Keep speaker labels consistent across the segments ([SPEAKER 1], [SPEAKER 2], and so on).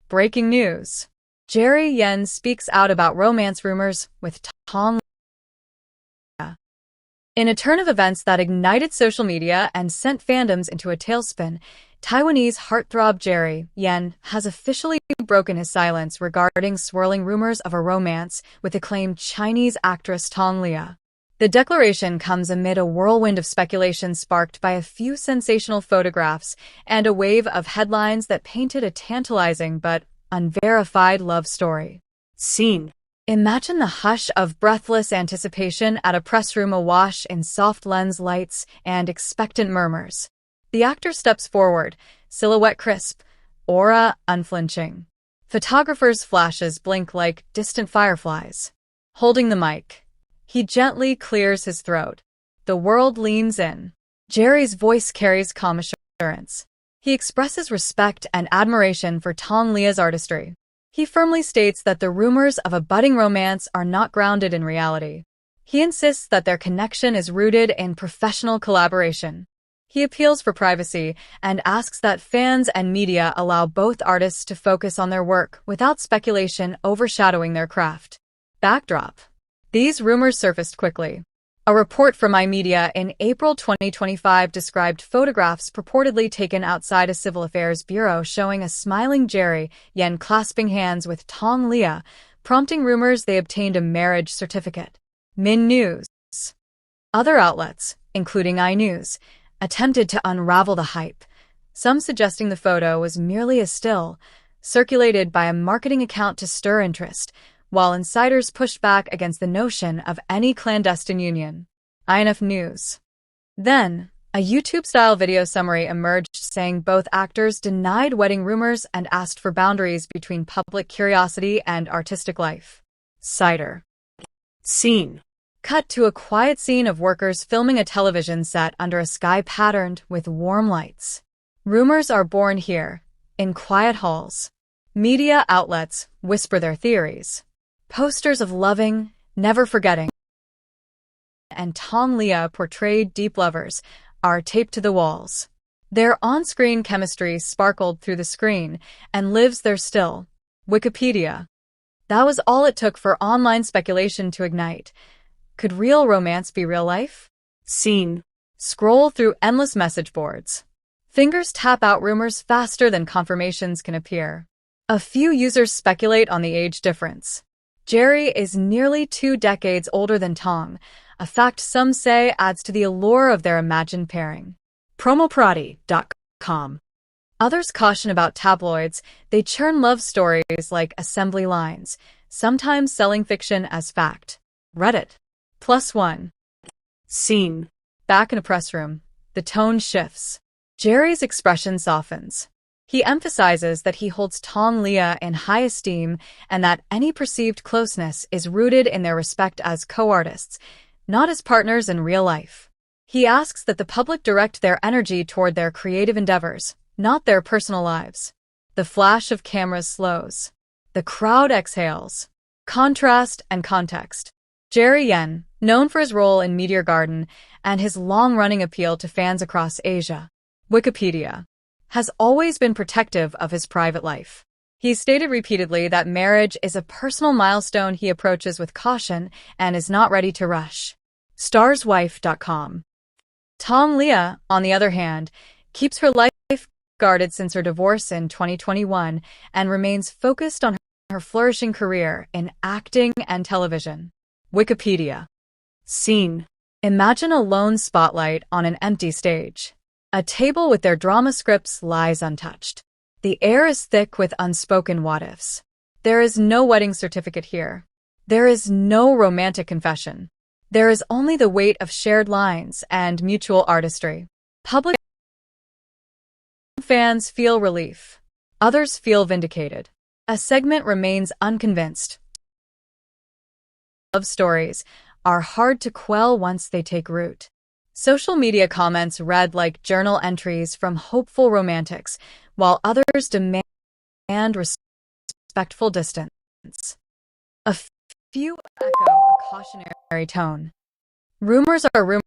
[SPEAKER 1] Breaking news. Jerry Yen speaks out about romance rumors with Tong Liya. In a turn of events that ignited social media and sent fandoms into a tailspin, Taiwanese heartthrob Jerry Yen has officially broken his silence regarding swirling rumors of a romance with acclaimed Chinese actress Tong Liya. The declaration comes amid a whirlwind of speculation sparked by a few sensational photographs and a wave of headlines that painted a tantalizing but unverified love story. Scene. Imagine the hush of breathless anticipation at a press room awash in soft lens lights and expectant murmurs. The actor steps forward, silhouette crisp, aura unflinching. Photographers' flashes blink like distant fireflies. Holding the mic, he gently clears his throat. The world leans in. Jerry's voice carries calm assurance. He expresses respect and admiration for Tong Liya's artistry. He firmly states that the rumors of a budding romance are not grounded in reality. He insists that their connection is rooted in professional collaboration. He appeals for privacy and asks that fans and media allow both artists to focus on their work without speculation overshadowing their craft. Backdrop. These rumors surfaced quickly. A report from iMedia in April 2025 described photographs purportedly taken outside a civil affairs bureau showing a smiling Jerry Yen clasping hands with Tong Liya, prompting rumors they obtained a marriage certificate. Min News. Other outlets, including iNews, attempted to unravel the hype, some suggesting the photo was merely a still, circulated by a marketing account to stir interest, while insiders pushed back against the notion of any clandestine union. INF News. Then, a YouTube-style video summary emerged saying both actors denied wedding rumors and asked for boundaries between public curiosity and artistic life. Cider. Scene. Cut to a quiet scene of workers filming a television set under a sky patterned with warm lights. Rumors are born here, in quiet halls. Media outlets whisper their theories. Posters of loving, never forgetting, and Tong Liya portrayed deep lovers are taped to the walls. Their on-screen chemistry sparkled through the screen and lives there still. Wikipedia. That was all it took for online speculation to ignite. Could real romance be real life? Scene. Scroll through endless message boards. Fingers tap out rumors faster than confirmations can appear. A few users speculate on the age difference. Jerry is nearly 2 decades older than Tong, a fact some say adds to the allure of their imagined pairing. Promoprati.com. Others caution about tabloids. They churn love stories like assembly lines, sometimes selling fiction as fact. Reddit. +1. Scene. Back in a press room, the tone shifts. Jerry's expression softens. He emphasizes that he holds Tong Liya in high esteem and that any perceived closeness is rooted in their respect as co-artists, not as partners in real life. He asks that the public direct their energy toward their creative endeavors, not their personal lives. The flash of cameras slows. The crowd exhales. Contrast and context. Jerry Yen, known for his role in Meteor Garden and his long-running appeal to fans across Asia, Wikipedia, has always been protective of his private life. He stated repeatedly that marriage is a personal milestone he approaches with caution and is not ready to rush. Starswife.com. Tong Liya, on the other hand, keeps her life guarded since her divorce in 2021 and remains focused on her flourishing career in acting and television. Wikipedia. Scene. Imagine a lone spotlight on an empty stage. A table with their drama scripts lies untouched. The air is thick with unspoken what-ifs. There is no wedding certificate here. There is no romantic confession. There is only the weight of shared lines and mutual artistry. Public fans feel relief. Others feel vindicated. A segment remains unconvinced. Love stories are hard to quell once they take root. Social media comments read like journal entries from hopeful romantics, while others demand respectful distance. A few echo a cautionary tone. Rumors are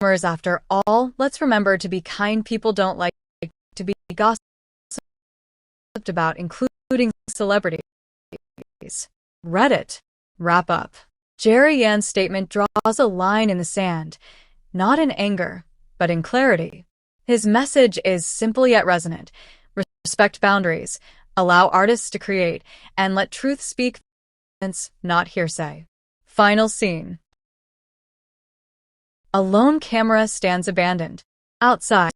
[SPEAKER 1] rumors after all. Let's remember to be kind. People don't like to be gossiped about, including celebrities. Reddit. Wrap up. Jerry Yan's statement draws a line in the sand, not in anger, but in clarity. His message is simple yet resonant. Respect boundaries, allow artists to create, and let truth speak, not hearsay. Final scene. A lone camera stands abandoned. Outside,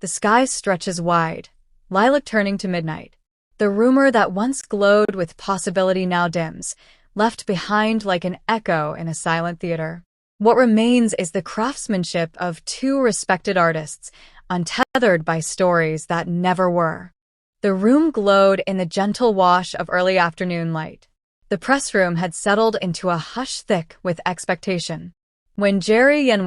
[SPEAKER 1] the sky stretches wide, lilac turning to midnight. The rumor that once glowed with possibility now dims, left behind like an echo in a silent theater. What remains is the craftsmanship of two respected artists, untethered by stories that never were. The room glowed in the gentle wash of early afternoon light. The press room had settled into a hush thick with expectation. When Jerry Yan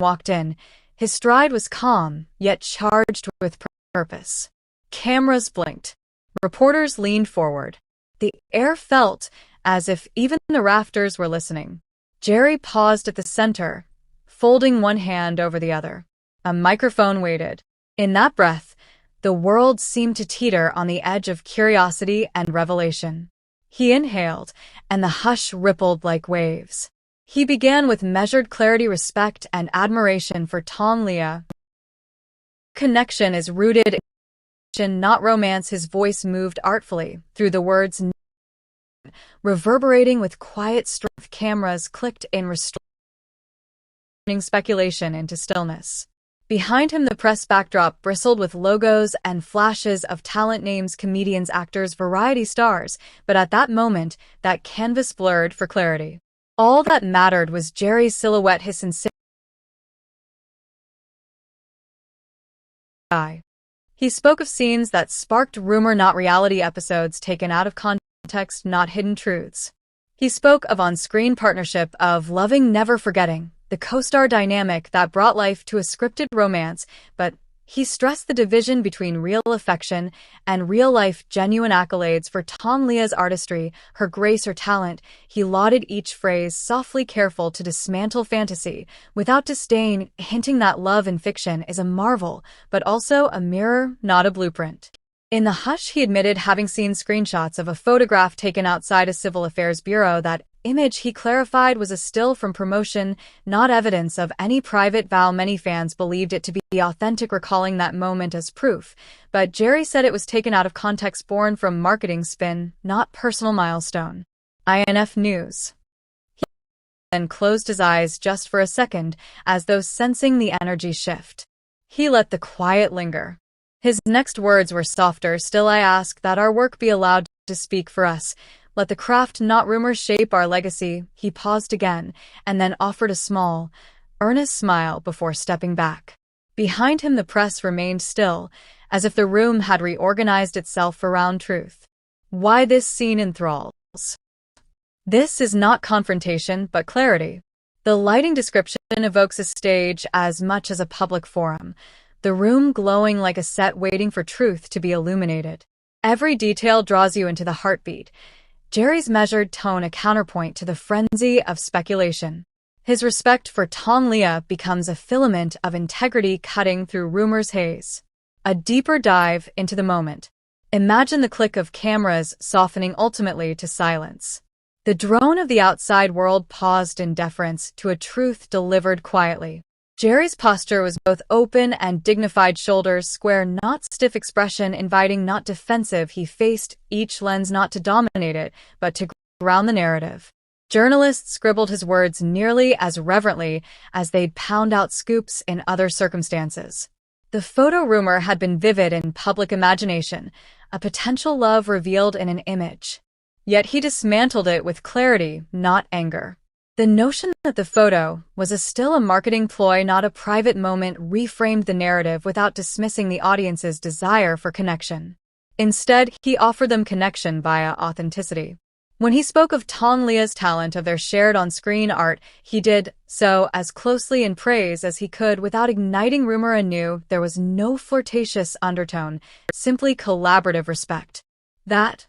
[SPEAKER 1] walked in, his stride was calm, yet charged with purpose. Cameras blinked. Reporters leaned forward. The air felt as if even the rafters were listening. Jerry paused at the center, folding one hand over the other. A microphone waited. In that breath, the world seemed to teeter on the edge of curiosity and revelation. He inhaled, and the hush rippled like waves. He began with measured clarity, respect, and admiration for Tong Liya. Connection is rooted in not romance. His voice moved artfully through the words, reverberating with quiet strength. Cameras clicked in, restraining speculation into stillness. Behind him, the press backdrop bristled with logos and flashes of talent names, comedians, actors, variety stars, but at that moment, that canvas blurred for clarity. All that mattered was Jerry's silhouette, his sincerity. He spoke of scenes that sparked rumor, not reality, episodes taken out of context, not hidden truths. He spoke of on-screen partnership, of loving, never forgetting, the co-star dynamic that brought life to a scripted romance, but he stressed the division between real affection and real-life genuine accolades for Tong Liya's artistry, her grace, her talent. He lauded each phrase, softly careful to dismantle fantasy, without disdain, hinting that love in fiction is a marvel, but also a mirror, not a blueprint. In the hush, he admitted having seen screenshots of a photograph taken outside a civil affairs bureau. That image, he clarified, was a still from promotion, not evidence of any private vow. Many fans believed it to be authentic, recalling that moment as proof, but Jerry said it was taken out of context, born from marketing spin, not personal milestone. INF News. He then closed his eyes just for a second, as though sensing the energy shift. He let the quiet linger. His next words were softer. Still, I ask that our work be allowed to speak for us. Let the craft, not rumors, shape our legacy. He paused again, and then offered a small, earnest smile before stepping back. Behind him, the press remained still, as if the room had reorganized itself around truth. Why this scene enthralls? This is not confrontation, but clarity. The lighting description evokes a stage as much as a public forum, the room glowing like a set waiting for truth to be illuminated. Every detail draws you into the heartbeat. Jerry's measured tone a counterpoint to the frenzy of speculation. His respect for Tong Liya becomes a filament of integrity cutting through rumor's haze. A deeper dive into the moment. Imagine the click of cameras softening ultimately to silence. The drone of the outside world paused in deference to a truth delivered quietly. Jerry's posture was both open and dignified, shoulders square, not stiff, expression inviting, not defensive. He faced each lens not to dominate it, but to ground the narrative. Journalists scribbled his words nearly as reverently as they'd pound out scoops in other circumstances. The photo rumor had been vivid in public imagination, a potential love revealed in an image. Yet he dismantled it with clarity, not anger. The notion that the photo was still a marketing ploy, not a private moment, reframed the narrative without dismissing the audience's desire for connection. Instead, he offered them connection via authenticity. When he spoke of Tong Liya's talent, of their shared on-screen art, he did so as closely in praise as he could without igniting rumor anew. There was no flirtatious undertone, simply collaborative respect. That,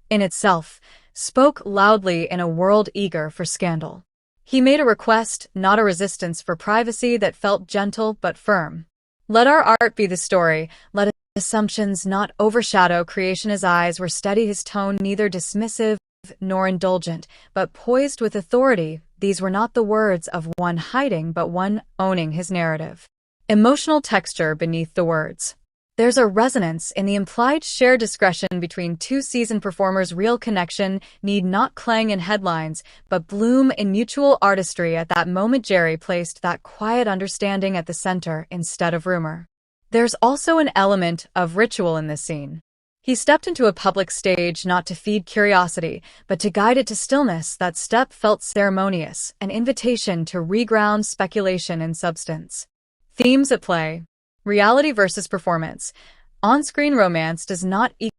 [SPEAKER 1] in itself, spoke loudly in a world eager for scandal. He made a request, not a resistance, for privacy that felt gentle but firm. Let our art be the story. Let assumptions not overshadow creation. His eyes were steady, his tone neither dismissive nor indulgent, but poised with authority. These were not the words of one hiding, but one owning his narrative. Emotional texture beneath the words. There's a resonance in the implied shared discretion between two seasoned performers. Real connection need not clang in headlines, but bloom in mutual artistry. At that moment, Jerry placed that quiet understanding at the center instead of rumor. There's also an element of ritual in this scene. He stepped into a public stage not to feed curiosity, but to guide it to stillness. That step felt ceremonious, an invitation to reground speculation in substance. Themes at play. Reality versus performance. On-screen romance does not equal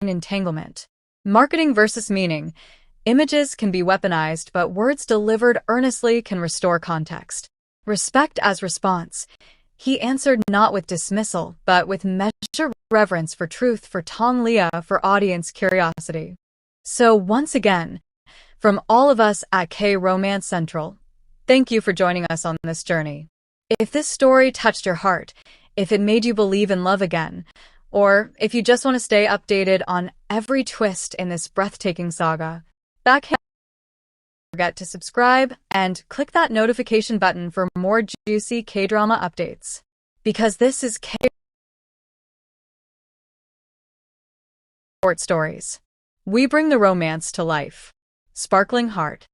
[SPEAKER 1] entanglement. Marketing versus meaning. Images can be weaponized, but words delivered earnestly can restore context. Respect as response. He answered not with dismissal, but with measured reverence for truth, for Tong Liya, for audience curiosity. So once again, from all of us at K Romance Central, thank you for joining us on this journey. If this story touched your heart, if it made you believe in love again, or if you just want to stay updated on every twist in this breathtaking saga, don't forget to subscribe and click that notification button for more juicy K-drama updates. Because this is K short stories. We bring the romance to life. Sparkling Heart.